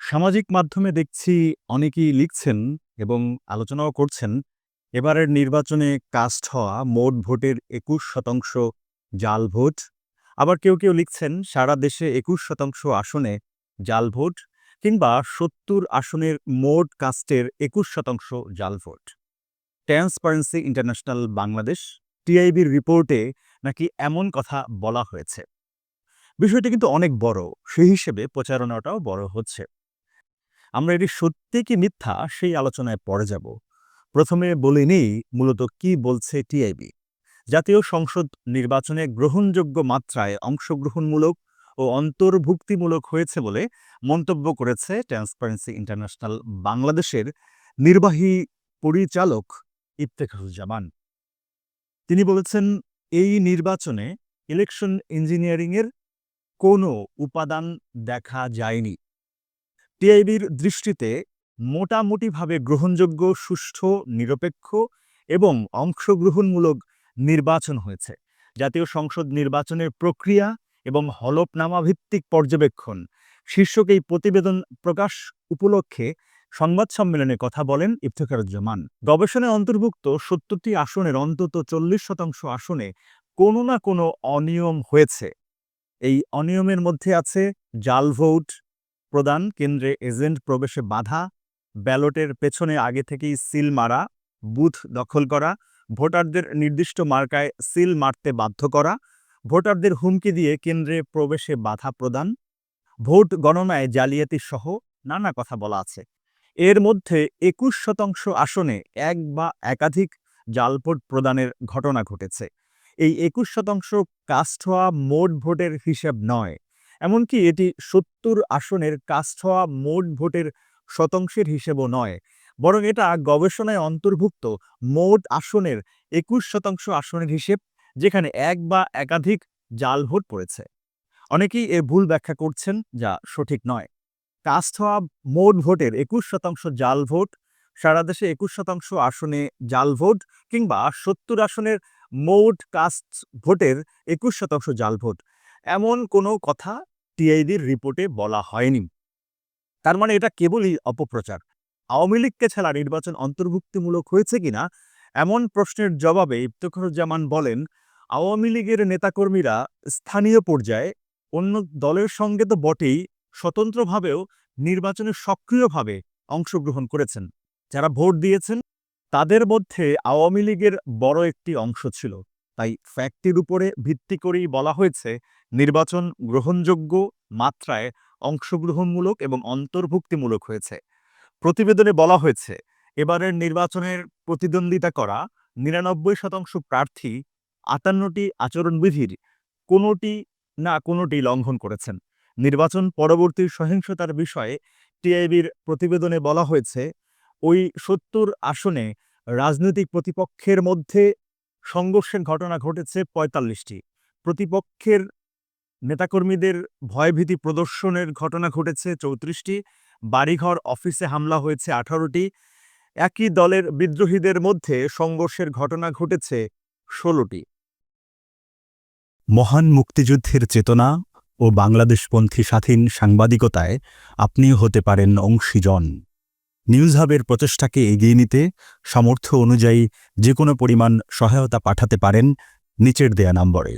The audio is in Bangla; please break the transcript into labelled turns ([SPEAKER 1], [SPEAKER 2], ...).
[SPEAKER 1] সামাজিক মাধ্যমে দেখছি অনেকেই লিখছেন এবং আলোচনাও করছেন এবারের নির্বাচনে কাস্ট হওয়া মোট ভোটের ২১% জাল ভোট। আবার কেউ লিখছেন সারা দেশে ২১% আসনে জাল ভোট কিংবা ৭০ আসনের মোট কাস্টের ২১% জাল ভোট। ট্রান্সপারেন্সি ইন্টারন্যাশনাল বাংলাদেশ টিআইবির রিপোর্টে নাকি এমন কথা বলা হয়েছে। বিষয়টি কিন্তু অনেক বড়, সেই হিসেবে প্রচারণাটাও বড় হচ্ছে। আমরা এটি সত্যি কি মিথ্যা সেই আলোচনায় পরে যাব। প্রথমে বলে নেই মূলত কি বলছে টিআইবি। জাতীয় সংসদ নির্বাচনে গ্রহণযোগ্য মাত্রায় অংশগ্রহণমূলক ও অন্তর্ভুক্তিমূলক হয়েছে বলে মন্তব্য করেছে ট্রান্সপারেন্সি ইন্টারন্যাশনাল বাংলাদেশের নির্বাহী পরিচালক ইফতেখারুজ্জামান। তিনি বলেছেন, এই নির্বাচনে ইলেকশন ইঞ্জিনিয়ারিংয়ের কোনো উপাদান দেখা যায়নি। টিআইবির দৃষ্টিতে মোটামুটিভাবে গ্রহণযোগ্য, সুষ্ঠু, নিরপেক্ষ এবং অংশগ্রহণমূলক নির্বাচন হয়েছে। জাতীয় সংসদ নির্বাচনের প্রক্রিয়া এবং হলফনামাভিত্তিক পর্যবেক্ষণ শীর্ষক এই প্রতিবেদন প্রকাশ উপলক্ষে সংবাদ সম্মেলনে কথা বলেন ইফতেখারুজ্জামান। গবেষণায় অন্তর্ভুক্ত ৭০টি আসনের অন্তত ৪০% আসনে কোনো না কোনো অনিয়ম হয়েছে। এই অনিয়মের মধ্যে আছে জাল ভোট প্রদান, কেন্দ্রে এজেন্ট প্রবেশে বাধা, ব্যালটের পেছনে আগে থেকেই সিল মারা, বুথ দখল করা, ভোটারদের নির্দিষ্ট মার্কায় সিল মারতে বাধ্য করা, ভোটারদের হুমকি দিয়ে কেন্দ্রে প্রবেশে বাধা প্রদান, ভোট গণনায় জালিয়াতি সহ নানা কথা বলা আছে। এর মধ্যে ২১% আসনে এক বা একাধিক জাল ভোট প্রদানের ঘটনা ঘটেছে। এই ২১% কাস্ট হওয়া মোট ভোটের হিসাব নয়, এমনকি এটি ৭০ আসনের কাস্ট হওয়া মোট ভোটের শতাংশের হিসেবও নয়, বরং এটা গবেষণায় অন্তর্ভুক্ত মোট আসনের ২১% আসনের হিসেব, যেখানে এক বা একাধিক জাল ভোট পড়েছে। অনেকেই এর ভুল ব্যাখ্যা করছেন, যা সঠিক নয়। কাস্ট হওয়া মোট ভোটের ২১% জাল ভোট, সারা দেশে ২১% আসনে জাল ভোট কিংবা ৭০ আসনের মোট কাস্ট ভোটের ২১% জাল ভোট, এমন কোনো কথা টিআইবির রিপোর্টে বলা হয়নি। তার মানে এটা কেবলই অপপ্রচার। আওয়ামী লীগকে ছাড়া নির্বাচন অন্তর্ভুক্তিমূলক হয়েছে কিনা এমন প্রশ্নের জবাবে ইফতেখারুজ্জামান বলেন, আওয়ামী লীগের নেতাকর্মীরা স্থানীয় পর্যায়ে অন্য দলের সঙ্গে তো বটেই, স্বতন্ত্রভাবেও নির্বাচনে সক্রিয়ভাবে অংশগ্রহণ করেছেন। যারা ভোট দিয়েছেন তাদের মধ্যে আওয়ামী লীগের বড় একটি অংশ ছিল। তাই ফ্যাক্টের উপরে ভিত্তি করেই বলা হয়েছে নির্বাচন গ্রহণযোগ্য মাত্রায় অংশগ্রহণমূলক এবং অন্তর্ভুক্তিমূলক হয়েছে। প্রতিবেদনে বলা হয়েছে, এবারের নির্বাচনের প্রতিদ্বন্দ্বিতা করা ৯৯% প্রার্থী ৫৮টি আচরণবিধির কোনোটি লঙ্ঘন করেছেন। নির্বাচন পরবর্তী সহিংসতার বিষয়ে টিআইবির প্রতিবেদনে বলা হয়েছে, ওই ৭০ আসনে রাজনৈতিক প্রতিপক্ষের মধ্যে সংঘর্ষের ঘটনা ঘটেছে ৪৫টি, প্রতিপক্ষের নেতাকর্মীদের ভয়ভীতি প্রদর্শনের ঘটনা ঘটেছে ৩৪টি, বাড়িঘর অফিসে হামলা হয়েছে ১৮টি, একই দলের বিদ্রোহীদের মধ্যে সংঘর্ষের ঘটনা ঘটেছে ১৬টি। মহান মুক্তিযুদ্ধের চেতনা ও বাংলাদেশপন্থী স্বাধীন সাংবাদিকতায় আপনিও হতে পারেন অংশীজন। নিউজ হাবের প্রচেষ্টাকে এগিয়ে নিতে সামর্থ্য অনুযায়ী যে কোনো পরিমাণ সহায়তা পাঠাতে পারেন নিচের দেয়া নম্বরে।